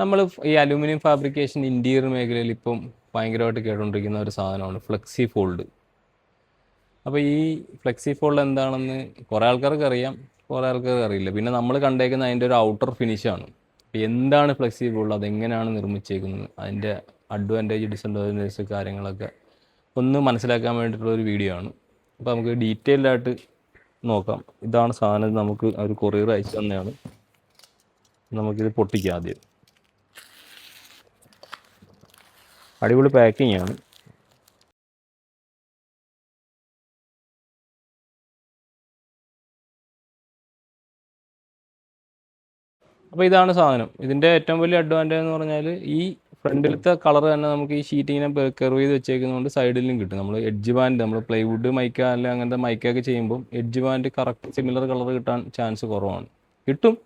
നമ്മൾ ഈ aluminium fabrication interior മേഖലയിൽ ഇപ്പം ഭയങ്കരമായിട്ട് കേട്ടുകൊണ്ടിരിക്കുന്ന ഒരു സാധനമാണ് ഫ്ലെക്സി ഫോൾഡ്. അപ്പോൾ ഈ ഫ്ലെക്സി ഫോൾഡ് എന്താണെന്ന് കുറേ ആൾക്കാർക്ക് അറിയാം, കുറേ ആൾക്കാർക്ക് അറിയില്ല. പിന്നെ നമ്മൾ കണ്ടേക്കുന്ന അതിൻ്റെ ഒരു ഔട്ടർ ഫിനിഷാണ്. അപ്പോൾ എന്താണ് ഫ്ലെക്സി ഫോൾഡ്, അതെങ്ങനെയാണ് നിർമ്മിച്ചേക്കുന്നത്, അതിൻ്റെ അഡ്വാൻറ്റേജ് ഡിസഡ്വാൻറ്റേജസ് കാര്യങ്ങളൊക്കെ ഒന്ന് മനസ്സിലാക്കാൻ വേണ്ടിയിട്ടുള്ളൊരു വീഡിയോ ആണ്. അപ്പോൾ നമുക്ക് ഡീറ്റെയിൽഡ് ആയിട്ട് നോക്കാം. ഇതാണ് സാധനം, നമുക്ക് ഒരു കൊറിയർ അയച്ചു തന്നെയാണ്. നമുക്കിത് പൊട്ടിക്കാം ആദ്യം. അടിപൊളി പാക്കിംഗ് ആണ്. അപ്പോൾ ഇതാണ് സാധനം. ഇതിൻ്റെ ഏറ്റവും വലിയ അഡ്വാൻറ്റേജ് എന്ന് പറഞ്ഞാൽ ഈ ഫ്രണ്ടിലത്തെ കളർ തന്നെ നമുക്ക് ഈ ഷീറ്റ് ഇങ്ങനെ കർവ് ചെയ്ത് വെച്ചേക്കുന്നതുകൊണ്ട് സൈഡിലും കിട്ടും. നമ്മൾ എഡ്ജ് ബാൻഡ്, നമ്മൾ പ്ലൈവുഡ് മൈക്ക അല്ലെങ്കിൽ അങ്ങനത്തെ മൈക്കൊക്കെ ചെയ്യുമ്പോൾ edge band correct similar colour കിട്ടാൻ ചാൻസ് കുറവാണ്. കിട്ടും,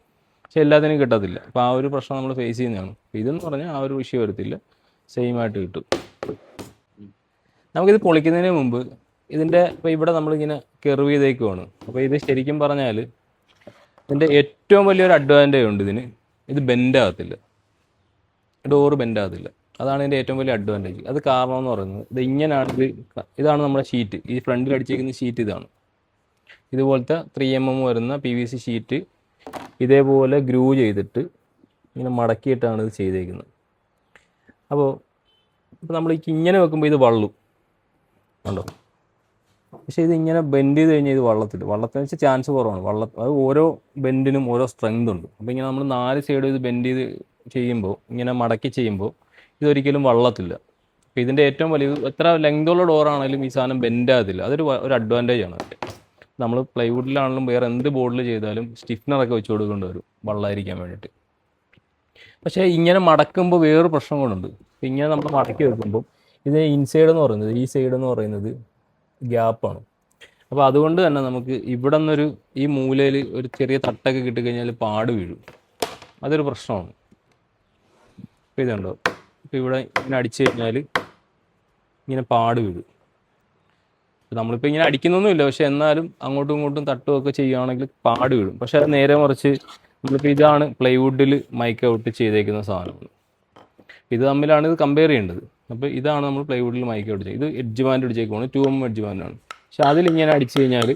പക്ഷെ എല്ലാത്തിനും കിട്ടത്തില്ല. അപ്പോൾ ആ ഒരു പ്രശ്നം നമ്മൾ ഫേസ് ചെയ്യുന്നതാണ്. അപ്പോൾ ഇതെന്ന് പറഞ്ഞാൽ ആ ഒരു വിഷയം വരത്തില്ല, സെയിം ആയിട്ട് കിട്ടും. നമുക്കിത് പൊളിക്കുന്നതിന് മുമ്പ് ഇതിൻ്റെ ഇപ്പോൾ ഇവിടെ നമ്മളിങ്ങനെ കർവ് ചെയ്തേക്കുവാണ്. അപ്പോൾ ഇത് ശരിക്കും പറഞ്ഞാൽ ഇതിൻ്റെ ഏറ്റവും വലിയൊരു അഡ്വാൻറ്റേജ് ഉണ്ട് ഇതിന്. ഇത് ബെൻഡാകത്തില്ല, ഡോറ് ബെൻഡാകത്തില്ല. അതാണ് ഇതിൻ്റെ ഏറ്റവും വലിയ അഡ്വാൻറ്റേജ്. അത് കാരണം എന്ന് പറയുന്നത് ഇത് ഇങ്ങനെയാണ്. ഇതാണ് നമ്മുടെ ഷീറ്റ്, ഈ ഫ്രണ്ടിൽ അടിച്ചേക്കുന്ന ഷീറ്റ് ഇതാണ്. ഇതുപോലത്തെ 3mm വരുന്ന PVC ഷീറ്റ് ഇതേപോലെ ഗ്രൂ ചെയ്തിട്ട് ഇങ്ങനെ മടക്കിയിട്ടാണ് ഇത് ചെയ്തേക്കുന്നത്. അപ്പോൾ നമ്മൾ ഇങ്ങനെ വെക്കുമ്പോൾ ഇത് വള്ളും കണ്ടോ. പക്ഷേ ഇത് ഇങ്ങനെ ബെൻഡ് ചെയ്ത് കഴിഞ്ഞാൽ ഇത് വള്ളത്തിന് വെച്ചാൽ ചാൻസ് കുറവാണ്. അത് ഓരോ ബെൻഡിനും ഓരോ സ്ട്രെങ്ത് ഉണ്ട്. അപ്പോൾ ഇങ്ങനെ നമ്മൾ 4 സൈഡും ഇത് ബെൻഡ് ചെയ്ത് ചെയ്യുമ്പോൾ, ഇങ്ങനെ മടക്കി ചെയ്യുമ്പോൾ ഇതൊരിക്കലും വള്ളത്തില്ല. അപ്പോൾ ഇതിൻ്റെ ഏറ്റവും വലിയ, എത്ര ലെങ്തുള്ള ഡോറാണെങ്കിലും ഈ സാധനം ബെൻഡാകത്തില്ല. ഒരു അഡ്വാൻറ്റേജ് ആണ് അതിൻ്റെ. നമ്മൾ പ്ലൈവുഡിലാണെങ്കിലും വേറെ എന്ത് ബോർഡിൽ ചെയ്താലും സ്റ്റിഫ്നറൊക്കെ വെച്ച് കൊടുക്കേണ്ടി വരും വള്ളമായിരിക്കാൻ വേണ്ടിയിട്ട്. പക്ഷേ ഇങ്ങനെ മടക്കുമ്പോൾ വേറൊരു പ്രശ്നം കൊണ്ടുണ്ട്. ഇങ്ങനെ നമ്മൾ മടക്കി വെക്കുമ്പോൾ ഇത് ഇൻസൈഡ് എന്ന് പറയുന്നത്, ഈ സൈഡ് എന്ന് പറയുന്നത് ഗ്യാപ്പാണ്. അപ്പോൾ അതുകൊണ്ട് തന്നെ നമുക്ക് ഇവിടെ നിന്നൊരു ഈ മൂലയിൽ ഒരു ചെറിയ തട്ടൊക്കെ കിട്ടിക്കഴിഞ്ഞാൽ പാട് വീഴും. അതൊരു പ്രശ്നമാണ്. ഇപ്പോൾ ഇതുണ്ടോ, ഇപ്പോൾ ഇവിടെ ഇങ്ങനെ അടിച്ചു കഴിഞ്ഞാൽ ഇങ്ങനെ പാട് വീഴും. നമ്മളിപ്പോൾ ഇങ്ങനെ അടിക്കുന്നൊന്നുമില്ല, പക്ഷെ എന്നാലും അങ്ങോട്ടും ഇങ്ങോട്ടും തട്ടുമൊക്കെ ചെയ്യുകയാണെങ്കിൽ പാട് വീഴും. പക്ഷെ അത് നേരെ മറിച്ച് നമ്മളിപ്പോൾ ഇതാണ് പ്ലൈവുഡിൽ മൈക്ക് ഔട്ട് ചെയ്തേക്കുന്ന സാധനമാണ്. ഇത് തമ്മിലാണ് ഇത് കമ്പയർ ചെയ്യേണ്ടത്. അപ്പോൾ ഇതാണ് നമ്മൾ പ്ലൈവുഡിൽ മൈക്ക് ഔട്ട് ചെയ്യുന്നത്. ഇത് എഡ്ജ് ബാൻഡ് അടിച്ചേക്കുവാണ്, 2mm എഡ്ജ് ബാൻഡാണ്. പക്ഷെ അതിലിങ്ങനെ അടിച്ചു കഴിഞ്ഞാൽ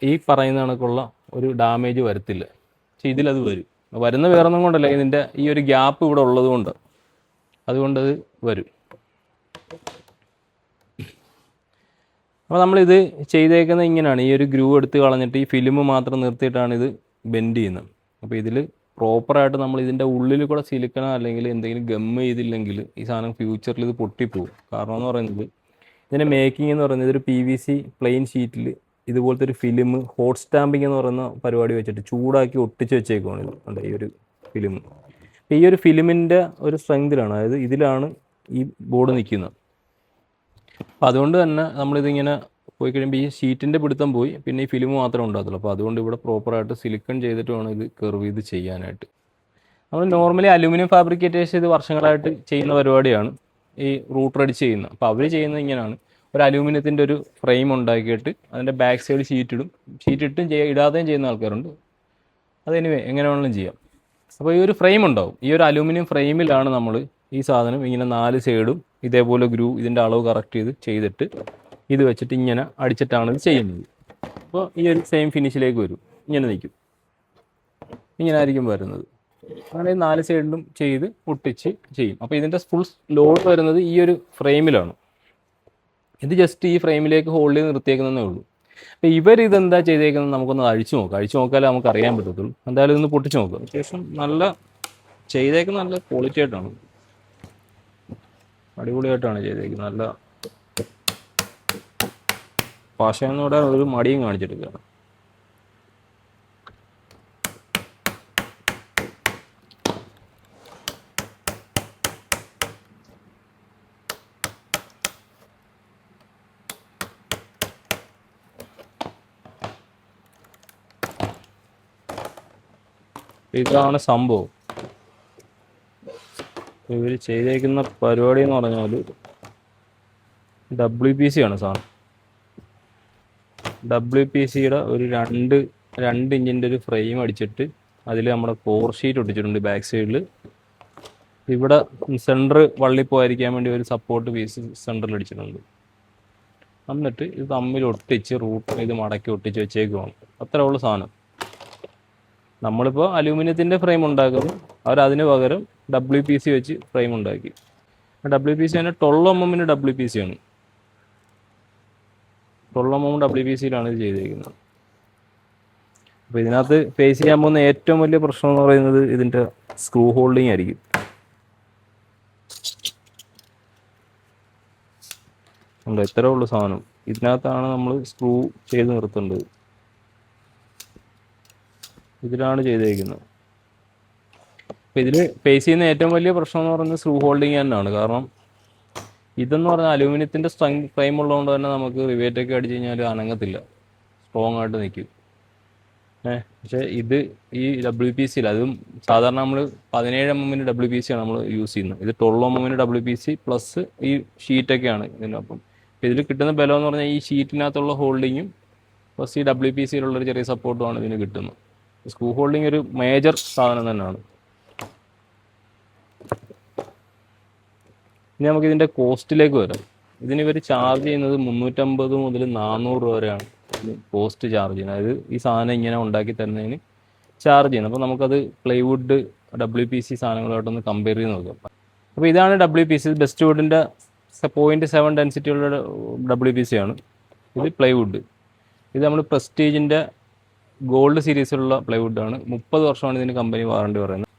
ഈ പറയുന്ന കണക്കുള്ള ഒരു ഡാമേജ് വരത്തില്ല. പക്ഷെ ഇതിലത് വരും. വരുന്ന വേറൊന്നും കൊണ്ടല്ല, ഇതിൻ്റെ ഈ ഒരു ഗ്യാപ്പ് ഇവിടെ ഉള്ളത് കൊണ്ട്, അതുകൊണ്ടത് വരും. അപ്പോൾ നമ്മളിത് ചെയ്തേക്കുന്നത് ഇങ്ങനെയാണ്. ഈ ഒരു ഗ്രൂ എടുത്ത് കളഞ്ഞിട്ട് ഈ ഫിലിം മാത്രം നിർത്തിയിട്ടാണ് ഇത് ബെൻഡ് ചെയ്യുന്നത്. അപ്പോൾ ഇതിൽ പ്രോപ്പറായിട്ട് നമ്മൾ ഇതിൻ്റെ ഉള്ളിൽ കൂടെ സിലിക്കണോ അല്ലെങ്കിൽ എന്തെങ്കിലും ഗമ്മ് ചെയ്തില്ലെങ്കിൽ ഈ സാധനം ഫ്യൂച്ചറിൽ ഇത് പൊട്ടിപ്പോവും. കാരണം എന്ന് പറയുന്നത് ഇതിൻ്റെ മേക്കിംഗ് എന്ന് പറയുന്നത് ഇതൊരു PVC പ്ലെയിൻ ഷീറ്റിൽ ഇതുപോലത്തെ ഒരു ഫിലിം ഹോട്ട് സ്റ്റാമ്പിംഗ് എന്ന് പറയുന്ന പരിപാടി വെച്ചിട്ട് ചൂടാക്കി ഒട്ടിച്ച് വെച്ചേക്കുവാണ്. ഇത് ഉണ്ട് ഈ ഒരു ഫിലിം. അപ്പോൾ ഈ ഒരു ഫിലിമിൻ്റെ ഒരു സ്ട്രെങ്തിലാണ്, അതായത് ഇതിലാണ് ഈ ബോർഡ് നിൽക്കുന്നത്. അപ്പോൾ അതുകൊണ്ട് തന്നെ നമ്മളിതിങ്ങനെ പോയി കഴിയുമ്പോൾ ഈ ഷീറ്റിൻ്റെ പിടുത്തം പോയി, പിന്നെ ഈ ഫിലിം മാത്രമേ ഉണ്ടാകത്തുള്ളൂ. അപ്പോൾ അതുകൊണ്ട് ഇവിടെ പ്രോപ്പറായിട്ട് സിലിക്കൺ ചെയ്തിട്ട് വേണം ഇത് കർവ് ചെയ്ത് ചെയ്യാനായിട്ട്. നമ്മൾ നോർമലി അലൂമിനിയം ഫാബ്രിക്കേറ്റേഴ്സ് ഇത് വർഷങ്ങളായിട്ട് ചെയ്യുന്ന പരിപാടിയാണ്, ഈ റൂട്ടർ അടിച്ച് ചെയ്യുന്നത്. അപ്പോൾ അവർ ചെയ്യുന്നത് ഇങ്ങനെയാണ്. ഒരു അലൂമിനിയത്തിൻ്റെ ഒരു ഫ്രെയിം ഉണ്ടാക്കിയിട്ട് അതിൻ്റെ ബാക്ക് സൈഡ് ഷീറ്റിട്ടും ഇടാതെയും ചെയ്യുന്ന ആൾക്കാരുണ്ട്. അതെനിവേ എങ്ങനെ വേണമെങ്കിലും ചെയ്യാം. അപ്പോൾ ഈ ഒരു ഫ്രെയിം ഉണ്ടാവും. ഈ ഒരു അലൂമിനിയം ഫ്രെയിമിലാണ് നമ്മൾ ഈ സാധനം ഇങ്ങനെ 4 സൈഡും ഇതേപോലെ ഗ്രൂ ഇതിൻ്റെ അളവ് കറക്റ്റ് ചെയ്തിട്ട് ഇത് വെച്ചിട്ട് ഇങ്ങനെ അടിച്ചിട്ടാണ് ഇത് ചെയ്യുന്നത്. അപ്പോൾ ഈ ഒരു സെയിം ഫിനിഷിലേക്ക് വരും. ഇങ്ങനെ നിൽക്കും, ഇങ്ങനെ ആയിരിക്കും വരുന്നത്. അങ്ങനെ 4 സൈഡിലും ചെയ്ത് ഒട്ടിച്ച് ചെയ്യും. അപ്പോൾ ഇതിൻ്റെ ഫുൾ ലോഡ് വരുന്നത് ഈ ഒരു ഫ്രെയിമിലാണ്. ഇത് ജസ്റ്റ് ഈ ഫ്രെയിമിലേക്ക് ഹോൾഡ് ചെയ്ത് നിർത്തിയേക്കുന്നതേ ഉള്ളൂ. അപ്പോൾ ഇതെന്താ ചെയ്തേക്കുന്നത് നമുക്കൊന്ന് അഴിച്ചു നോക്കാലേ നമുക്ക് അറിയാൻ പറ്റത്തുള്ളൂ. എന്തായാലും ഇതൊന്ന് പൊട്ടിച്ച് നോക്കുക. അത്യാവശ്യം ചെയ്തേക്കുന്നത് നല്ല ക്വാളിറ്റി ആയിട്ടാണ്, അടിപൊളിയായിട്ടാണ് ചെയ്തേക്കുന്നത്. നല്ല ഭാഷയെന്നൂടെ ഒരു മടിയും കാണിച്ചിട്ടില്ല. ഇതാണ് സംഭവം. ഇവർ ചെയ്തേക്കുന്ന പരിപാടി എന്ന് പറഞ്ഞാൽ WPC ആണ് സാധനം. WPCയുടെ ഒരു 2 ഇഞ്ചിൻ്റെ ഒരു ഫ്രെയിം അടിച്ചിട്ട് അതിൽ നമ്മുടെ കോർ ഷീറ്റ് ഒട്ടിച്ചിട്ടുണ്ട് ബാക്ക് സൈഡിൽ. ഇവിടെ സെൻറ്റർ വള്ളി പോയിരിക്കാൻ വേണ്ടി ഒരു സപ്പോർട്ട് പീസ് സെൻറ്ററിൽ അടിച്ചിട്ടുണ്ട്. എന്നിട്ട് ഇത് തമ്മിൽ ഒട്ടിച്ച് റൂട്ട് ഇത് മടക്കി ഒട്ടിച്ച് വെച്ചേക്കുവാണ്. അത്രേ ഉള്ളൂ സാധനം. നമ്മളിപ്പോൾ അലൂമിനിയത്തിൻ്റെ ഫ്രെയിം ഉണ്ടാക്കുന്നു, അവരതിന് പകരം WPC വെച്ച് ഫ്രെയിം ഉണ്ടാക്കി. WPC തന്നെ 12 mm WPC ആണ്. 12 mm WPCയിലാണ് ഇത് ചെയ്തിരിക്കുന്നത്. അപ്പോൾ ഇതിനകത്ത് ഫേസ് ചെയ്യാൻ പോകുന്ന ഏറ്റവും വലിയ പ്രശ്നം എന്ന് പറയുന്നത് ഇതിൻ്റെ സ്ക്രൂ ഹോൾഡിങ് ആയിരിക്കും. ഉണ്ട്, ഇത്രേ ഉള്ളൂ സാധനം. ഇതിനകത്താണ് നമ്മൾ സ്ക്രൂ ചെയ്ത് നിർത്തേണ്ടത്. ഇതിലാണ് ചെയ്തേക്കുന്നത്. അപ്പം ഇതിൽ ഫേസ് ചെയ്യുന്ന ഏറ്റവും വലിയ പ്രശ്നം എന്ന് പറയുന്നത് സ്ക്രൂ ഹോൾഡിങ് തന്നെയാണ്. കാരണം ഇതെന്ന് പറഞ്ഞാൽ അലൂമിനിയത്തിൻ്റെ ഫ്രെയിം ഉള്ളതുകൊണ്ട് തന്നെ നമുക്ക് റിവേറ്റൊക്കെ അടിച്ച് കഴിഞ്ഞാൽ അനങ്ങത്തില്ല, സ്ട്രോങ് ആയിട്ട് നിൽക്കും. പക്ഷേ ഇത് ഈ WPCയിൽ, അതും സാധാരണ നമ്മൾ 17 mm WPC ആണ് നമ്മൾ യൂസ് ചെയ്യുന്നത്. ഇത് 12 mm WPC പ്ലസ് ഈ ഷീറ്റൊക്കെയാണ് ഇതിനൊപ്പം. ഇതിൽ കിട്ടുന്ന ബലം എന്ന് പറഞ്ഞാൽ ഈ ഷീറ്റിനകത്തുള്ള ഹോൾഡിങ്ങും പ്ലസ് ഈ WPCയിലുള്ളൊരു ചെറിയ സപ്പോർട്ടുമാണ് ഇതിന് കിട്ടുന്നത്. സ്ക്രൂ ഹോൾഡിങ് ഒരു മേജർ സാധനം തന്നെയാണ്. ഇനി നമുക്ക് ഇതിൻ്റെ കോസ്റ്റിലേക്ക് വരാം. ഇതിന് ഇവർ ചാർജ് ചെയ്യുന്നത് 350 മുതൽ 400 രൂപ വരെയാണ് കോസ്റ്റ് ചാർജ് ചെയ്യുന്നത്. അതായത് ഈ സാധനം ഇങ്ങനെ ഉണ്ടാക്കി തരുന്നതിന് ചാർജ് ചെയ്യുന്നത്. അപ്പോൾ നമുക്കത് പ്ലൈവുഡ് WPC സാധനങ്ങളായിട്ടൊന്ന് കമ്പയർ ചെയ്ത് നോക്കാം. അപ്പോൾ ഇതാണ് WPC, ബെസ്റ്റ് വുഡിൻ്റെ 0.7 ഡെൻസിറ്റിയുള്ള WPC ആണ്. ഇത് പ്ലൈവുഡ്. ഇത് നമ്മൾ പ്രസ്റ്റീജിൻ്റെ ഗോൾഡ് സീരീസിലുള്ള പ്ലൈവുഡാണ്. 30 വർഷമാണ് ഇതിന് കമ്പനി വാറണ്ടി പറയുന്നത്.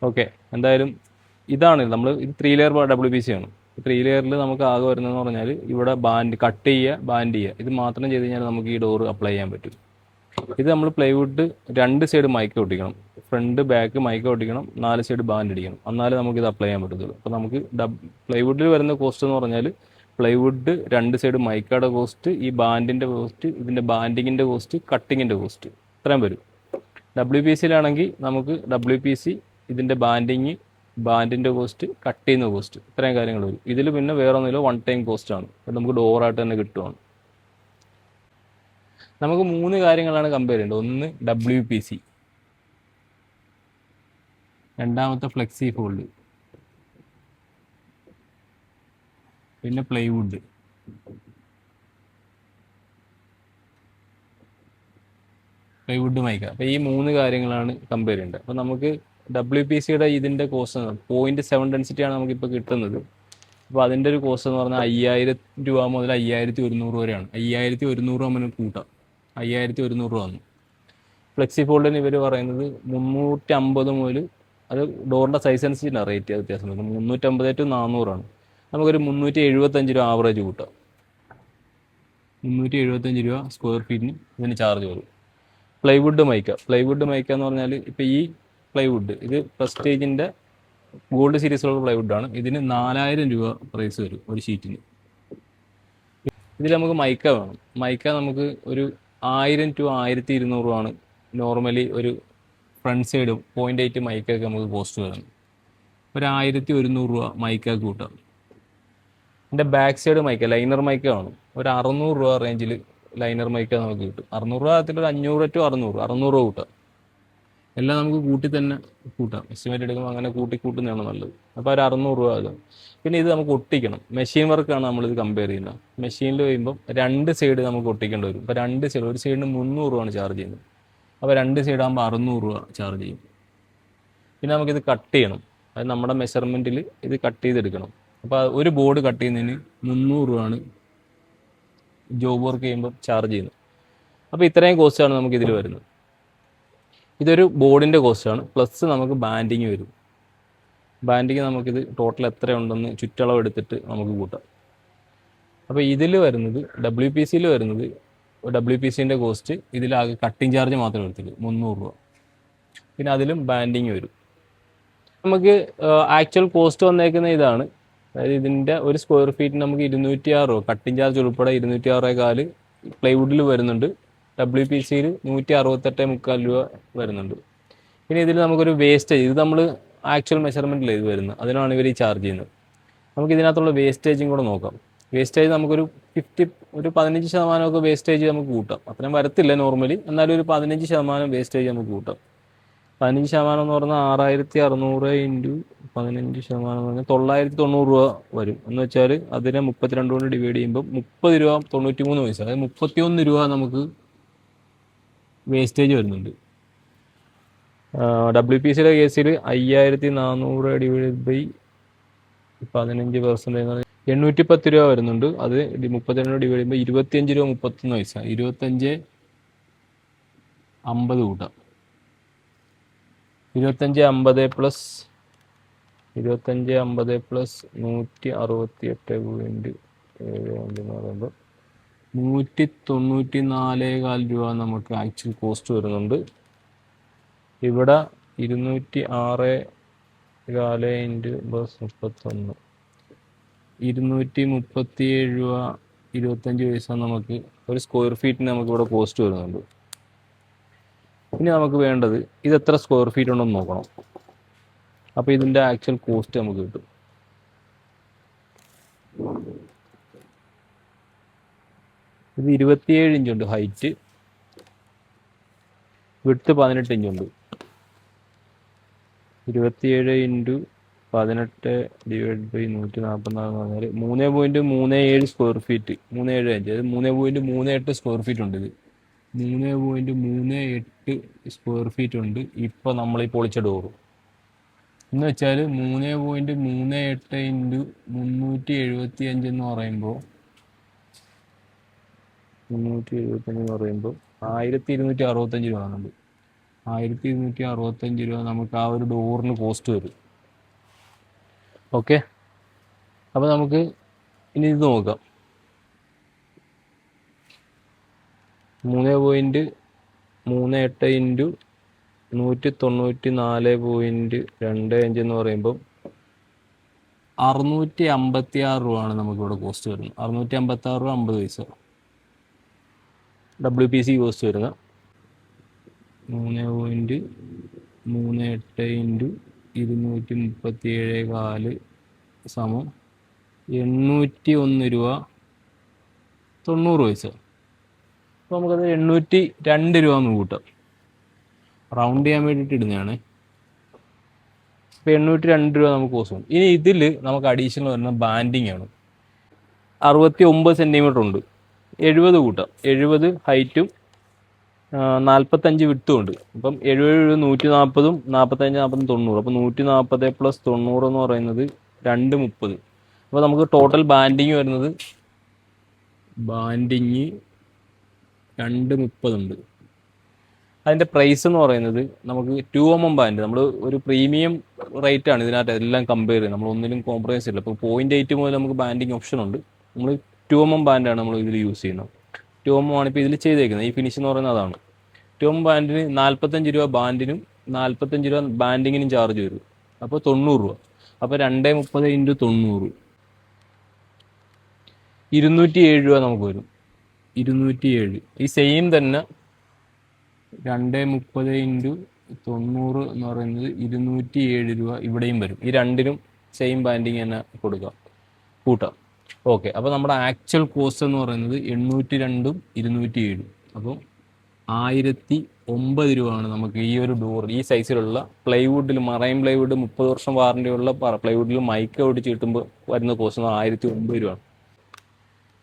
ഓക്കെ, എന്തായാലും ഇതാണ് നമ്മൾ ഇത് 3 ലെയർ WPC ആണ്. 3 ലെയറിൽ നമുക്ക് ആകെ വരുന്നതെന്ന് പറഞ്ഞാൽ ഇവിടെ കട്ട് ചെയ്യുക. ഇത് മാത്രം ചെയ്ത് കഴിഞ്ഞാൽ നമുക്ക് ഈ ഡോറ് അപ്ലൈ ചെയ്യാൻ പറ്റും. ഇത് നമ്മൾ പ്ലൈവുഡ് 2 സൈഡ് മൈക്ക ഒട്ടിക്കണം, ഫ്രണ്ട് ബാക്ക് മൈക്ക ഒട്ടിക്കണം, 4 സൈഡ് ബാൻഡ് അടിക്കണം, എന്നാലേ നമുക്ക് ഇത് അപ്ലൈ ചെയ്യാൻ പറ്റത്തുള്ളൂ. അപ്പോൾ നമുക്ക് പ്ലൈവുഡിൽ വരുന്ന കോസ്റ്റ് എന്ന് പറഞ്ഞാൽ പ്ലൈവുഡ് 2 സൈഡ് മൈക്കയുടെ കോസ്റ്റ്, ഈ ബാൻഡിൻ്റെ കോസ്റ്റ്, ഇതിൻ്റെ ബാൻഡിങ്ങിൻ്റെ കോസ്റ്റ്, കട്ടിങ്ങിൻ്റെ കോസ്റ്റ്, ഇത്രയും വരും. WPCയിലാണെങ്കിൽ നമുക്ക് WPC, ഇതിൻ്റെ ബാൻഡിൻ്റെ കോസ്റ്റ്, കട്ട് ചെയ്യുന്ന കോസ്റ്റ്, ഇത്രയും കാര്യങ്ങൾ വരും. ഇതിൽ പിന്നെ വേറെ ഒന്നുമില്ല, 1 ടൈം കോസ്റ്റാണ്. അത് നമുക്ക് ഡോറായിട്ട് തന്നെ കിട്ടുവാണ്. നമുക്ക് 3 കാര്യങ്ങളാണ് കമ്പയർ ചെയ്യേണ്ടത്. ഒന്ന് WPC, രണ്ടാമത്തെ ഫ്ലെക്സി ഫോൾഡ്, പിന്നെ പ്ലൈവുഡ്. മൈക്ക. അപ്പോൾ ഈ 3 കാര്യങ്ങളാണ് കമ്പയർ ചെയ്യേണ്ടത്. അപ്പോൾ നമുക്ക് WPCയുടെ ഇതിൻ്റെ കോസ്റ്റ് 0.7 ഡെൻസിറ്റിയാണ് നമുക്കിപ്പോൾ കിട്ടുന്നത്. അപ്പോൾ അതിൻ്റെ ഒരു കോസ്റ്റ് എന്ന് പറഞ്ഞാൽ 5000 രൂപ മുതൽ 5100 വരെയാണ്. 5100 നമ്മൾ കൂട്ടാം, 5100 രൂപ വന്നു. ഫ്ലെക്സി ഫോൾഡിന് ഇവർ പറയുന്നത് 350 മുതൽ, അത് ഡോറിൻ്റെ സൈസ് അനുസരിച്ചിട്ടാണ് റേറ്റ് വ്യത്യാസം വരുന്നത്. 350 to 400 നമുക്കൊരു 375 രൂപ ആവറേജ് കൂട്ടാം. 375 രൂപ സ്ക്വയർ ഫീറ്റിന് ഇതിന് ചാർജ് വരും. പ്ലൈവുഡ് മൈക്ക എന്ന് പറഞ്ഞാൽ ഇപ്പോൾ ഈ പ്ലൈവുഡ് ഇത് പ്രസ്റ്റേജിൻ്റെ ഗോൾഡ് സീരീസിലുള്ള പ്ലൈവുഡാണ്. ഇതിന് 4000 രൂപ പ്രൈസ് വരും ഒരു ഷീറ്റിന്. ഇതിൽ നമുക്ക് മൈക്ക വേണം. മൈക്ക നമുക്ക് ഒരു 1000 to 1200 ആണ് നോർമലി ഒരു ഫ്രണ്ട് സൈഡും 0.8 മൈക്കൊക്കെ നമുക്ക് കോസ്റ്റ് വരുന്നത്. ഒരു 1100 രൂപ മൈക്കൊക്കെ കൂട്ടാം. എൻ്റെ back side mica, liner mica വേണം. ഒരു 600 രൂപ റേഞ്ചിൽ ലൈനർ മൈക്ക നമുക്ക് കിട്ടും. 600 രൂപ അതിൽ ഒരു 500 to 600 രൂപ കൂട്ടാം. എല്ലാം നമുക്ക് കൂട്ടി തന്നെ കൂട്ടാം. എസ്റ്റിമേറ്റ് എടുക്കുമ്പോൾ അങ്ങനെ കൂട്ടുന്നതാണ് നല്ലത്. അപ്പോൾ ഒരു 600 രൂപ ആകും. പിന്നെ ഇത് നമുക്ക് ഒട്ടിക്കണം. മെഷീൻ വർക്കാണ് നമ്മളിത് കമ്പയർ ചെയ്യുന്നത്. മെഷീനിൽ വരുമ്പം 2 സൈഡ് നമുക്ക് ഒട്ടിക്കേണ്ടി വരും. ഇപ്പോൾ 2 സൈഡ്, ഒരു സൈഡിന് 300 രൂപയാണ് ചാർജ് ചെയ്യുന്നത്. അപ്പോൾ 2 സൈഡ് ആകുമ്പോൾ 600 രൂപ ചാർജ് ചെയ്യും. പിന്നെ നമുക്കിത് കട്ട് ചെയ്യണം. അത് നമ്മുടെ മെഷർമെൻറ്റിൽ ഇത് കട്ട് ചെയ്തെടുക്കണം. അപ്പോൾ ഒരു ബോർഡ് കട്ട് ചെയ്യുന്നതിന് 300 രൂപയാണ് ജോബ് വർക്ക് ചെയ്യുമ്പോൾ ചാർജ് ചെയ്യുന്നത്. അപ്പോൾ ഇത്രയും കോസ്റ്റാണ് നമുക്ക് ഇതിൽ വരുന്നത്. ഇതൊരു ബോർഡിൻ്റെ കോസ്റ്റാണ്. പ്ലസ് നമുക്ക് ബാൻഡിങ് വരും. ബാൻഡിങ് നമുക്കിത് ടോട്ടൽ എത്ര ഉണ്ടെന്ന് ചുറ്റളവ് എടുത്തിട്ട് നമുക്ക് കൂട്ടാം. അപ്പോൾ ഇതിൽ വരുന്നത് WPCയിൽ വരുന്നത് WPCൻ്റെ കോസ്റ്റ് ഇതിലാകെ കട്ടിങ് ചാർജ് മാത്രമേ എടുത്തുള്ളൂ, 300 രൂപ. പിന്നെ അതിലും ബാൻഡിങ് വരും. നമുക്ക് ആക്ച്വൽ കോസ്റ്റ് വന്നേക്കുന്ന ഇതാണ്. അതായത് ഇതിൻ്റെ ഒരു സ്ക്വയർ ഫീറ്റിന് നമുക്ക് 206 രൂപ, കട്ടിങ് ചാർജ് ഉൾപ്പെടെ 206.4 പ്ലൈവുഡിൽ വരുന്നുണ്ട്. WPCയിൽ 168.4 രൂപ വരുന്നുണ്ട്. പിന്നെ ഇതിൽ നമുക്കൊരു വേസ്റ്റേജ്, ഇത് നമ്മൾ ആക്ച്വൽ മെഷർമെൻറ്റിൽ ഇത് വരുന്നത്, അതിനാണ് ഇവർ ഈ ചാർജ് ചെയ്യുന്നത്. നമുക്ക് ഇതിനകത്തുള്ള വേസ്റ്റേജും കൂടെ നോക്കാം. വേസ്റ്റേജ് നമുക്കൊരു 15% വേസ്റ്റേജ് നമുക്ക് കൂട്ടാം. അത്രയും വരത്തില്ല നോർമലി, എന്നാലും ഒരു 15% വേസ്റ്റേജ് നമുക്ക് കൂട്ടാം. 15% എന്ന് പറഞ്ഞാൽ 6600 × 15% പറഞ്ഞാൽ 990 രൂപ വരും. എന്ന് വെച്ചാൽ അതിനെ 32 കൊണ്ട് ഡിവൈഡ് ചെയ്യുമ്പോൾ 30 രൂപ 93 പൈസ, അതായത് 31 രൂപ നമുക്ക് വേസ്റ്റേജ് വരുന്നുണ്ട്. WPCയുടെ കേസിൽ 5400 ഡിവൈഡ് ബൈ 15% 810 രൂപ വരുന്നുണ്ട്. അത് 32 ഡിവൈഡ് ചെയ്യുമ്പോൾ 25 രൂപ 31 പൈസ, 25.50 കൂട്ടാം. 25.50 പ്ലസ് 168.75 എന്ന് പറയുമ്പോൾ 194.25 രൂപ നമുക്ക് ആക്ച്വൽ കോസ്റ്റ് വരുന്നുണ്ട്. ഇവിടെ 206.4 ഇൻറ്റു പ്ലസ് 31, 237 രൂപ 25 പൈസ നമുക്ക് ഒരു സ്ക്വയർ ഫീറ്റിന് നമുക്ക് ഇവിടെ കോസ്റ്റ് വരുന്നുണ്ട്. ഇനി നമുക്ക് വേണ്ടത് ഇത് എത്ര സ്ക്വയർ ഫീറ്റ് ഉണ്ടെന്ന് നോക്കണം. അപ്പോൾ ഇതിൻ്റെ ആക്ച്വൽ കോസ്റ്റ് നമുക്ക് കിട്ടും. ഇത് 27 ഇഞ്ചുണ്ട് ഹൈറ്റ്, വിഡ്ത്ത് 18 ഇഞ്ചുണ്ട്. 27 ഇൻറ്റു 18 ഡിവൈഡ് ബൈ 144 എന്ന് പറഞ്ഞാൽ 3.37 സ്ക്വയർ ഫീറ്റ്, 3.75, അതായത് 3.38 സ്ക്വയർ ഫീറ്റ് ഉണ്ട്. ഇത് 3.38 സ്ക്വയർ ഫീറ്റ് ഉണ്ട് ഇപ്പോൾ നമ്മൾ ഈ പൊളിച്ച ഡോറ്. എന്ന് വെച്ചാൽ 3.38 ഇൻറ്റു 375 എന്ന് പറയുമ്പോൾ 1265 രൂപ ആണുണ്ട്. 1265 രൂപ നമുക്ക് ആ ഒരു ഡോറിന് കോസ്റ്റ് വരും. ഓക്കെ, അപ്പോൾ നമുക്ക് ഇനി ഇത് നോക്കാം. 3.38 ഇൻറ്റു 194.25 എന്ന് പറയുമ്പോൾ 656 രൂപയാണ് നമുക്കിവിടെ കോസ്റ്റ് വരുന്നത്. 656 രൂപ 50 പൈസ WPC കോസ്റ്റ് വരുന്നത്. 3.38 ഇൻറ്റു 237.4 സമം 801 രൂപ 90 പൈസ. അപ്പോൾ നമുക്കത് 802 രൂപ എന്ന് കൂട്ടാം. റൗണ്ട് ചെയ്യാൻ വേണ്ടിയിട്ട് ഇടുന്നതാണ്. ഇപ്പോൾ 802 രൂപ നമുക്ക് കോസ്റ്റ് വരും. ഇനി ഇതിൽ നമുക്ക് അഡീഷണൽ വരുന്ന ബാൻഡിങ് ആണ്. 69 സെൻറ്റിമീറ്റർ ഉണ്ട്, 70 കൂട്ടാം. 70 ഹൈറ്റും 45 വിട്ടും ഉണ്ട്. അപ്പം 70 140, 45 40 90. അപ്പോൾ 140 പ്ലസ് 90 എന്ന് പറയുന്നത് 230. അപ്പോൾ നമുക്ക് ടോട്ടൽ ബാൻഡിങ് വരുന്നത് 230 ഉണ്ട്. അതിൻ്റെ പ്രൈസ് എന്ന് പറയുന്നത് നമുക്ക് 2mm ബാൻഡ്, നമ്മൾ ഒരു പ്രീമിയം റേറ്റ് ആണ് ഇതിനകത്ത് എല്ലാം കമ്പയർ ചെയ്യുന്നത്. നമ്മൾ ഒന്നിലും കോംപ്രമൈസ് ഇല്ല. ഇപ്പോൾ 0.8 മുതൽ നമുക്ക് ബാൻഡിങ് ഓപ്ഷൻ ഉണ്ട്. നമ്മൾ 2mm ബാൻഡാണ് നമ്മൾ ഇതിൽ യൂസ് ചെയ്യുന്നത്. 2mm ആണ് ഇപ്പോൾ ഇതിൽ ചെയ്തേക്കുന്നത്. ഈ ഫിനിഷ് എന്ന് പറയുന്നത് അതാണ്. 2mm ബാൻഡിന് 45 രൂപ ബാൻഡിനും 45 രൂപ ബാൻഡിങ്ങിനും ചാർജ് വരും. അപ്പോൾ 90 രൂപ. അപ്പോൾ 230 ഇൻറ്റു 90, 207 രൂപ നമുക്ക് വരും. 207 ഈ സെയിം തന്നെ 230 ഇൻറ്റു 90 എന്ന് പറയുന്നത് 207 രൂപ ഇവിടെയും വരും. ഈ രണ്ടിനും സെയിം ബാൻഡിങ് തന്നെ കൂട്ടാം. ഓക്കെ, അപ്പോൾ നമ്മുടെ ആക്ച്വൽ കോസ്റ്റ് എന്ന് പറയുന്നത് 802ഉം 207. അപ്പോൾ 1009 രൂപയാണ് നമുക്ക് ഈ ഒരു ഡോർ, ഈ സൈസിലുള്ള പ്ലൈവുഡിൽ, മറൈൻ പ്ലൈവുഡ് 30 വർഷം വാറണ്ടിയുള്ള പ്ലൈവുഡിൽ മൈക്ക ഓടിച്ച് കിട്ടുമ്പോൾ വരുന്ന കോസ്റ്റ് 1009 രൂപയാണ്.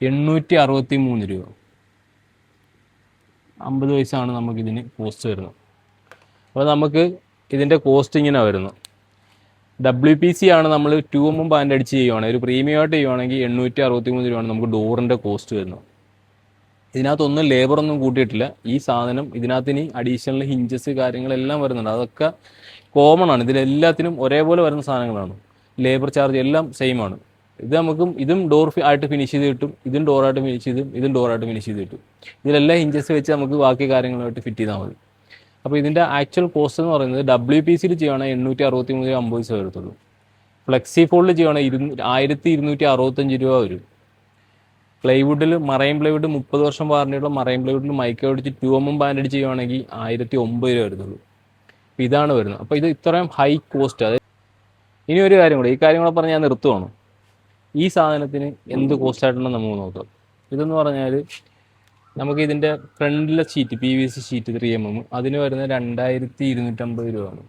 863 രൂപ 50 പൈസയാണ് നമുക്കിതിന് കോസ്റ്റ് വരുന്നത്. അപ്പോൾ നമുക്ക് ഇതിൻ്റെ കോസ്റ്റ് ഇങ്ങനെ വരുന്നത്. WPC ആണ് നമ്മൾ 2mm ബാൻഡ് അടിച്ച് ചെയ്യുവാണെങ്കിൽ, ഒരു പ്രീമിയം ആയിട്ട് ചെയ്യുവാണെങ്കിൽ 863 രൂപയാണ് നമുക്ക് ഡോറിൻ്റെ കോസ്റ്റ് വരുന്നത്. ഇതിനകത്തൊന്നും ലേബറൊന്നും കൂട്ടിയിട്ടില്ല. ഈ സാധനം ഇതിനകത്ത് ഇനി അഡീഷണൽ ഹിഞ്ചസ് കാര്യങ്ങളെല്ലാം വരുന്നുണ്ട്. അതൊക്കെ കോമൺ ആണ്. ഇതിലെല്ലാത്തിനും ഒരേപോലെ വരുന്ന സാധനങ്ങളാണ്. ലേബർ ചാർജ് എല്ലാം സെയിം ആണ്. ഇത് നമുക്കും ഇതും ഡോർ ആയിട്ട് ഫിനിഷ് ചെയ്ത് കിട്ടും, ഇതും ഡോറായിട്ട് ഫിനിഷ് ചെയ്തും ഇതും ഡോറായിട്ട് ഫിനിഷ് ചെയ്ത് കിട്ടും. ഇതിലെല്ലാം ഹിഞ്ചസ് വെച്ച് നമുക്ക് ബാക്കി കാര്യങ്ങളായിട്ട് ഫിറ്റ് ചെയ്താൽ മതി. അപ്പോൾ ഇതിൻ്റെ ആക്ച്വൽ കോസ്റ്റ് എന്ന് പറയുന്നത് WPCയിൽ ചെയ്യുകയാണെങ്കിൽ 863 50 പൈസ വരത്തുള്ളൂ. ഫ്ലെക്സി ഫോൾഡിൽ ചെയ്യുകയാണെങ്കിൽ 1265 രൂപ വരും. പ്ലൈവുഡിൽ, മറൈൻ പ്ലൈവുഡ് 30 വർഷം വാറണ്ടിയുള്ള മറൈൻ പ്ലൈവുഡിൽ മൈക്ക അടിച്ച് 2mm ബാൻഡ് അടിച്ച് ചെയ്യുകയാണെങ്കിൽ 1009 രൂപ വരുന്നുള്ളൂ. അപ്പോൾ ഇതാണ് വരുന്നത്. അപ്പോൾ ഇത് ഇത്രയും ഹൈ കോസ്റ്റ്. അതായത് ഇനി ഒരു കാര്യം കൂടെ, ഈ കാര്യങ്ങളെ പറഞ്ഞ് ഞാൻ നിർത്തുവാണ്. ഈ സാധനത്തിന് എന്ത് കോസ്റ്റ് ആയിട്ടുണ്ടെന്ന് നമുക്ക് നോക്കാം. ഇതെന്ന് പറഞ്ഞാൽ നമുക്ക് ഇതിൻ്റെ ഫ്രണ്ടിലെ ഷീറ്റ് PVC ഷീറ്റ് 3mm അതിന് വരുന്നത് 2250 രൂപയാണ്.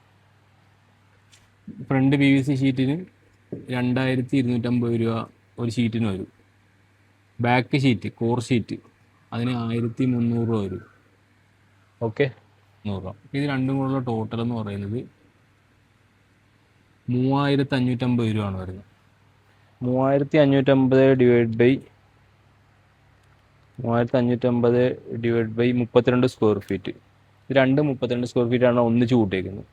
ഫ്രണ്ട് PVC ഷീറ്റിന് 2250 രൂപ ഒരു ഷീറ്റിന് വരും. ബാക്ക് ഷീറ്റ് കോർ ഷീറ്റ് അതിന് 1300 രൂപ വരും. ഓക്കെ, 100 രൂപ. ഇത് രണ്ടും കൂടെയുള്ള ടോട്ടൽ എന്ന് പറയുന്നത് 3550 രൂപയാണ് വരുന്നത്. 3550 ഡിവൈഡ് ബൈ 32 സ്ക്വയർ ഫീറ്റ്. ഇത് രണ്ടും 32 സ്ക്വയർ ഫീറ്റാണ് ഒന്നിച്ച് കൂട്ടിയേക്കുന്നത്.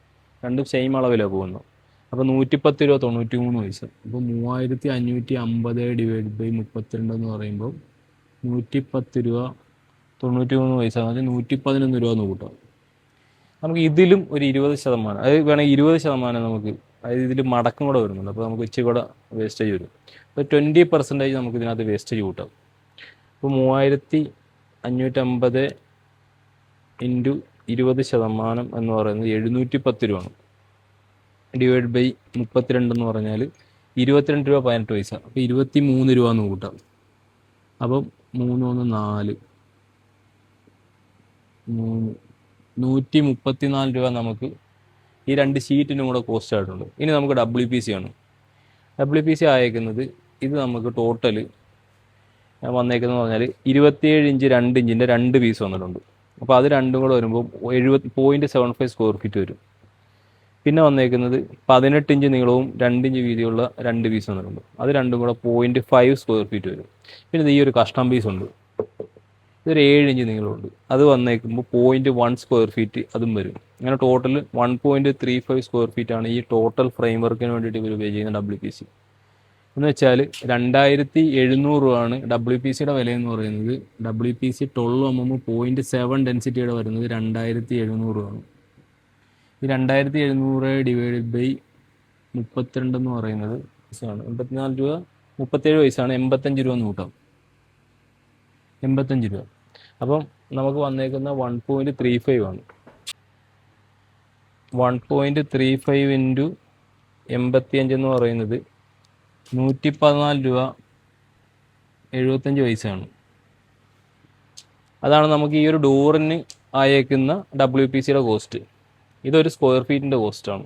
രണ്ടും സെയിം അളവിലാണ് പോകുന്നത്. അപ്പോൾ 110 രൂപ 93 പൈസ. അപ്പോൾ 3550 ഡിവൈഡ് ബൈ 32 എന്ന് പറയുമ്പോൾ 110 രൂപ 93 പൈസ, അതായത് 111 രൂപ എന്ന് കൂട്ടാം. നമുക്ക് ഇതിലും ഒരു 20%, അത് വേണമെങ്കിൽ 20% നമുക്ക്, അതായത് ഇതിൽ മടക്കം കൂടെ വരുന്നുണ്ട്. അപ്പോൾ നമുക്ക് ഇച്ചിരി കൂടെ വേസ്റ്റേജ് വരും. അപ്പോൾ 20% നമുക്ക് ഇതിനകത്ത് വേസ്റ്റേജ് കൂട്ടാം. അപ്പോൾ 3550 ഇൻറ്റു 20% എന്ന് പറയുന്നത് 710 രൂപയാണ്. ഡിവൈഡ് ബൈ 32 എന്ന് പറഞ്ഞാൽ 22 രൂപ 18 പൈസ. അപ്പോൾ 23 രൂപ എന്ന് കൂട്ടാം. അപ്പം 3 1 4 134 രൂപ നമുക്ക് ഈ രണ്ട് ഷീറ്റിനും കൂടെ കോസ്റ്റ് ആയിട്ടുണ്ട്. ഇനി നമുക്ക് WPC ആണ്. WPC അയക്കുന്നത് ഇത് നമുക്ക് ടോട്ടൽ വന്നേക്കുന്നത് പറഞ്ഞാൽ 27 ഇഞ്ച് 2 ഇഞ്ചിൻ്റെ 2 പീസ് വന്നിട്ടുണ്ട്. അപ്പോൾ അത് രണ്ടും കൂടെ വരുമ്പോൾ 70.75 സ്ക്വയർ ഫീറ്റ് വരും. പിന്നെ വന്നേക്കുന്നത് 18 ഇഞ്ച് നീളവും 2 ഇഞ്ച് വീതിയുള്ള 2 പീസ് വന്നിട്ടുണ്ട്. അത് രണ്ടും കൂടെ 0.5 സ്ക്വയർ ഫീറ്റ് വരും. പിന്നെ ഈ ഒരു കസ്റ്റം പീസ് ഉണ്ട്, ഇതൊരു 7 ഇഞ്ച് നീളമുണ്ട്. അത് വന്നേക്കുമ്പോൾ 0.1 സ്ക്വയർ ഫീറ്റ് അതും വരും. അങ്ങനെ ടോട്ടൽ 1.35 സ്ക്വയർ ഫീറ്റാണ് ഈ ടോട്ടൽ ഫ്രെയിം വർക്കിന് വേണ്ടിയിട്ട് ഇവർ ഉപയോഗിക്കുന്ന WPC. എന്ന് വെച്ചാൽ 2700 രൂപയാണ് WPCയുടെ വില എന്ന് പറയുന്നത്. WPC 12 mm 0.7 ഡെൻസിറ്റിയുടെ വരുന്നത് 2700 രൂപയാണ്. ഈ 2700 ഡിവൈഡ് ബൈ 32 എന്ന് പറയുന്നത് 84 രൂപ 37 പൈസയാണ്. 85 രൂപ എന്ന് കൂട്ടാം. 85 രൂപ. അപ്പം നമുക്ക് വന്നേക്കുന്ന 1.35 ആണ്. 1.35 ഇൻറ്റു 85 എന്ന് പറയുന്നത് 114 രൂപ 75 പൈസയാണ്. അതാണ് നമുക്ക് ഈ ഒരു ഡോറിന് അയക്കുന്ന WPCയുടെ കോസ്റ്റ്. ഇതൊരു സ്ക്വയർ ഫീറ്റിൻ്റെ കോസ്റ്റാണ്.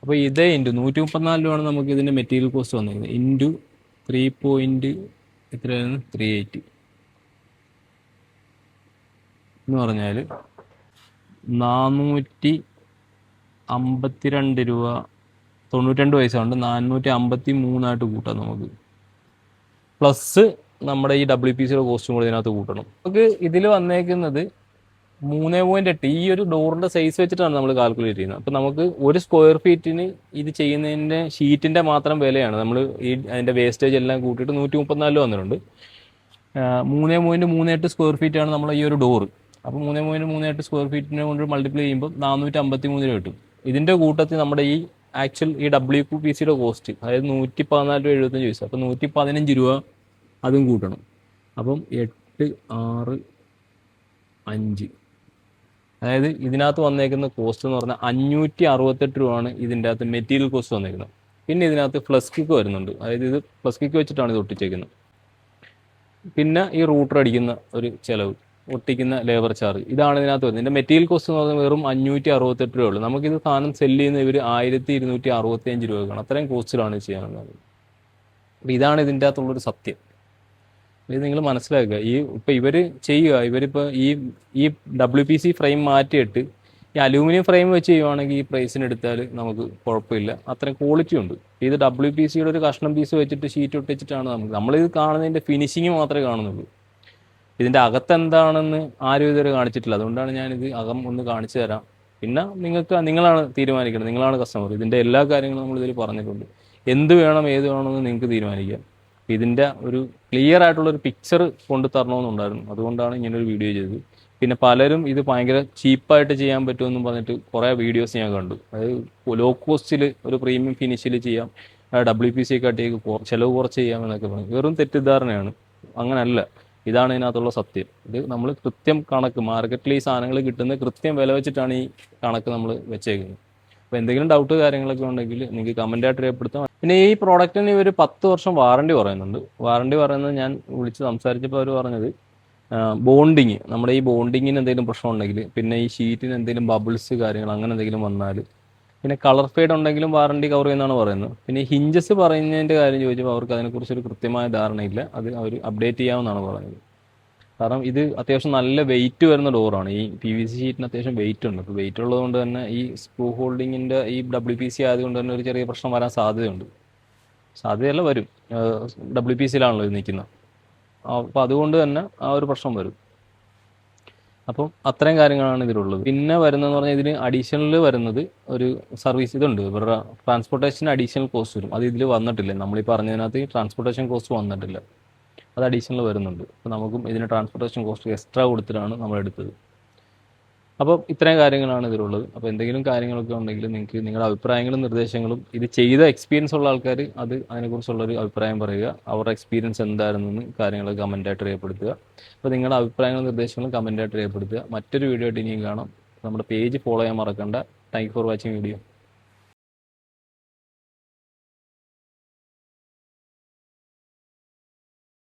അപ്പോൾ ഇതേ ഇൻറ്റു 134 രൂപയാണ് നമുക്ക് ഇതിൻ്റെ മെറ്റീരിയൽ കോസ്റ്റ് വന്നിരിക്കുന്നത്. ഇൻറ്റു 3.38 എന്ന് പറഞ്ഞാൽ 452 രൂപ 92 പൈസ കൊണ്ട് 453 കൂട്ടാം നമുക്ക്. പ്ലസ് നമ്മുടെ ഈ WPCയുടെ കോസ്റ്റും കൂടെ ഇതിനകത്ത് കൂട്ടണം. നമുക്ക് ഇതിൽ വന്നേക്കുന്നത് 3.8. ഈ ഒരു ഡോറിൻ്റെ സൈസ് വെച്ചിട്ടാണ് നമ്മൾ കാൽക്കുലേറ്റ് ചെയ്യുന്നത്. അപ്പോൾ നമുക്ക് ഒരു സ്ക്വയർ ഫീറ്റിന് ഇത് ചെയ്യുന്നതിൻ്റെ ഷീറ്റിൻ്റെ മാത്രം വിലയാണ് നമ്മൾ ഈ അതിൻ്റെ വേസ്റ്റേജ് എല്ലാം കൂട്ടിയിട്ട് 134 വന്നിട്ടുണ്ട്. 3.38 സ്ക്വയർ ഫീറ്റാണ് നമ്മൾ ഈ ഒരു ഡോറ്. അപ്പോൾ 3.38 സ്ക്വയർ ഫീറ്റിനെ കൊണ്ട് മൾട്ടിപ്ലൈ ചെയ്യുമ്പോൾ 453 രൂപ കിട്ടും. ഇതിൻ്റെ കൂട്ടത്തിൽ നമ്മുടെ ഈ ആക്ച്വൽ ഈ WPCയുടെ കോസ്റ്റ്, അതായത് 114 രൂപ 75 പൈസ. അപ്പോൾ 115 രൂപ അതും കൂട്ടണം. അപ്പം 8 6 5, അതായത് ഇതിനകത്ത് വന്നേക്കുന്ന കോസ്റ്റ് എന്ന് പറഞ്ഞാൽ 568 രൂപയാണ് ഇതിൻ്റെ അകത്ത് മെറ്റീരിയൽ കോസ്റ്റ് വന്നേക്കുന്നത്. പിന്നെ ഇതിനകത്ത് ഫ്ലസ് കിക്ക് വരുന്നുണ്ട്, അതായത് ഇത് ഫ്ലസ് കിക്ക് വെച്ചിട്ടാണ് ഇത് ഒട്ടിച്ചേക്കുന്നത്. പിന്നെ ഈ റൂട്ടർ അടിക്കുന്ന ഒരു ചിലവ്, ഒട്ടിക്കുന്ന ലേബർ ചാർജ്, ഇതാണ് ഇതിനകത്ത് വരുന്നത്. ഇതിൻ്റെ മെറ്റീരിയൽ കോസ്റ്റ് എന്ന് പറഞ്ഞാൽ വെറും 568 രൂപ ഉള്ളൂ. നമുക്കിത് സാധനം സെല്ല് ചെയ്യുന്ന ഇവർ 1265 രൂപക്കാണ്. അത്രയും കോസ്റ്റിലാണ് ചെയ്യാനുള്ളത്. അപ്പോൾ ഇതാണ് ഇതിൻ്റെ അകത്തുള്ളൊരു സത്യം. ഇത് നിങ്ങൾ മനസ്സിലാക്കുക. ഇപ്പോൾ ഇവർ ചെയ്യുക, ഇവരിപ്പോൾ ഈ WPC ഫ്രെയിം മാറ്റിയിട്ട് ഈ അലൂമിനിയം ഫ്രെയിം വെച്ച് ചെയ്യുവാണെങ്കിൽ ഈ പ്രൈസിന് എടുത്താൽ നമുക്ക് കുഴപ്പമില്ല, അത്രയും ക്വാളിറ്റി ഉണ്ട്. ഇത് WPCയുടെ ഒരു കഷ്ണം പീസ് വെച്ചിട്ട് ഷീറ്റ് ഒട്ടിച്ചിട്ടാണ് നമ്മളിത് കാണുന്നതിൻ്റെ ഫിനിഷിങ് മാത്രമേ കാണുന്നുള്ളൂ. ഇതിൻ്റെ അകത്തെന്താണെന്ന് ആരും ഇതുവരെ കാണിച്ചിട്ടില്ല. അതുകൊണ്ടാണ് ഞാനിത് അകം ഒന്ന് കാണിച്ചു തരാം. പിന്നെ നിങ്ങളാണ് തീരുമാനിക്കുന്നത്, നിങ്ങളാണ് കസ്റ്റമർ. ഇതിൻ്റെ എല്ലാ കാര്യങ്ങളും നമ്മളിതിൽ പറഞ്ഞിട്ടുണ്ട്. എന്ത് വേണം ഏത് വേണമെന്ന് നിങ്ങൾക്ക് തീരുമാനിക്കാം. ഇതിൻ്റെ ഒരു ക്ലിയർ ആയിട്ടുള്ളൊരു പിക്ചർ കൊണ്ട് തരണമെന്നുണ്ടായിരുന്നു. അതുകൊണ്ടാണ് ഇങ്ങനൊരു വീഡിയോ ചെയ്തത്. പിന്നെ പലരും ഇത് ഭയങ്കര ചീപ്പായിട്ട് ചെയ്യാൻ പറ്റുമെന്നും പറഞ്ഞിട്ട് കുറേ വീഡിയോസ് ഞാൻ കണ്ടു. അതായത് ലോ കോസ്റ്റിൽ ഒരു പ്രീമിയം ഫിനിഷിൽ ചെയ്യാം, WPC കാട്ടിയേക്ക് ചിലവ് കുറച്ച് ചെയ്യാമെന്നൊക്കെ പറഞ്ഞു. വെറും തെറ്റിദ്ധാരണയാണ്. അങ്ങനല്ല, ഇതാണ് ഇതിനകത്തുള്ള സത്യം. ഇത് നമ്മൾ കൃത്യം കണക്ക്, മാർക്കറ്റിൽ ഈ സാധനങ്ങൾ കിട്ടുന്ന കൃത്യം വില വെച്ചിട്ടാണ് ഈ കണക്ക് നമ്മൾ വെച്ചേക്കുന്നത്. അപ്പോൾ എന്തെങ്കിലും ഡൗട്ട് കാര്യങ്ങളൊക്കെ ഉണ്ടെങ്കിൽ നിങ്ങൾക്ക് കമൻറ്റായിട്ട് രേഖപ്പെടുത്താം. പിന്നെ ഈ പ്രോഡക്റ്റിന് ഇവർ 10 വർഷം വാറണ്ടി പറയുന്നുണ്ട്. വാറണ്ടി പറയുന്നത് ഞാൻ വിളിച്ച് സംസാരിച്ചപ്പോൾ അവർ പറഞ്ഞത് ബോണ്ടിങ്, നമ്മുടെ ഈ ബോണ്ടിങ്ങിന് എന്തെങ്കിലും പ്രശ്നം ഉണ്ടെങ്കിൽ, പിന്നെ ഈ ഷീറ്റിന് എന്തെങ്കിലും ബബിൾസ് കാര്യങ്ങൾ അങ്ങനെ എന്തെങ്കിലും വന്നാൽ പിന്നെ കളർ ഫെയ്ഡ് ഉണ്ടെങ്കിലും വാറണ്ടി കവർ ചെയ്യുന്നതാണ് പറയുന്നത്. പിന്നെ ഹിഞ്ചസ് പറയുന്നതിൻ്റെ കാര്യം ചോദിച്ചപ്പോൾ അവർക്ക് അതിനെക്കുറിച്ചൊരു കൃത്യമായ ധാരണയില്ല. അത് അവർ അപ്ഡേറ്റ് ചെയ്യാമെന്നാണ് പറഞ്ഞത്. കാരണം ഇത് അത്യാവശ്യം നല്ല വെയിറ്റ് വരുന്ന ഡോറാണ്. ഈ PVC ഷീറ്റിന് അത്യാവശ്യം വെയിറ്റ് ഉണ്ട്. അപ്പോൾ വെയിറ്റ് ഉള്ളതുകൊണ്ട് തന്നെ ഈ സ്ക്രൂ ഹോൾഡിങ്ങിൻ്റെ ഈ WPC ആയതുകൊണ്ട് തന്നെ ഒരു ചെറിയ പ്രശ്നം വരാൻ സാധ്യതയുണ്ട്. സാധ്യതയല്ല, വരും. WPCയിലാണല്ലോ ഇത് നിൽക്കുന്നത്. അപ്പോൾ അതുകൊണ്ട് തന്നെ ആ ഒരു പ്രശ്നം വരും. അപ്പം അത്രയും കാര്യങ്ങളാണ് ഇതിലുള്ളത്. പിന്നെ വരുന്നതെന്ന് പറഞ്ഞാൽ ഇതിന് അഡീഷണൽ വരുന്നത് ഒരു സർവീസ് ഇതുണ്ട്. ഇവരുടെ ട്രാൻസ്പോർട്ടേഷൻ അഡീഷണൽ കോസ്റ്റ് വരും. അത് ഇതിൽ വന്നിട്ടില്ല. നമ്മളീ പറഞ്ഞതിനകത്ത് ട്രാൻസ്പോർട്ടേഷൻ കോസ്റ്റ് വന്നിട്ടില്ല. അത് അഡീഷണൽ വരുന്നുണ്ട്. അപ്പോൾ നമുക്കും ഇതിന് ട്രാൻസ്പോർട്ടേഷൻ കോസ്റ്റ് എക്സ്ട്രാ കൊടുത്തിട്ടാണ് നമ്മൾ എടുത്തത്. അപ്പോൾ ഇത്രയും കാര്യങ്ങളാണ് ഇതിലുള്ളത്. അപ്പോൾ എന്തെങ്കിലും കാര്യങ്ങളൊക്കെ ഉണ്ടെങ്കിൽ നിങ്ങൾക്ക് നിങ്ങളുടെ അഭിപ്രായങ്ങളും നിർദ്ദേശങ്ങളും, ഇത് ചെയ്ത എക്സ്പീരിയൻസ് ഉള്ള ആൾക്കാർ അത് അതിനെക്കുറിച്ചുള്ളൊരു അഭിപ്രായം പറയുക. അവരുടെ എക്സ്പീരിയൻസ് എന്തായിരുന്നെന്ന് കാര്യങ്ങളൊക്കെ കമൻറ്റായിട്ട് രേഖപ്പെടുത്തുക. അപ്പോൾ നിങ്ങളുടെ അഭിപ്രായങ്ങളും നിർദ്ദേശങ്ങളും കമൻറ്റായിട്ട് രേഖപ്പെടുത്തുക. മറ്റൊരു വീഡിയോ ആയിട്ട് ഇനിയും കാണാം. നമ്മുടെ പേജ് ഫോളോ ചെയ്യാൻ മറക്കണ്ട. Thank you for watching video.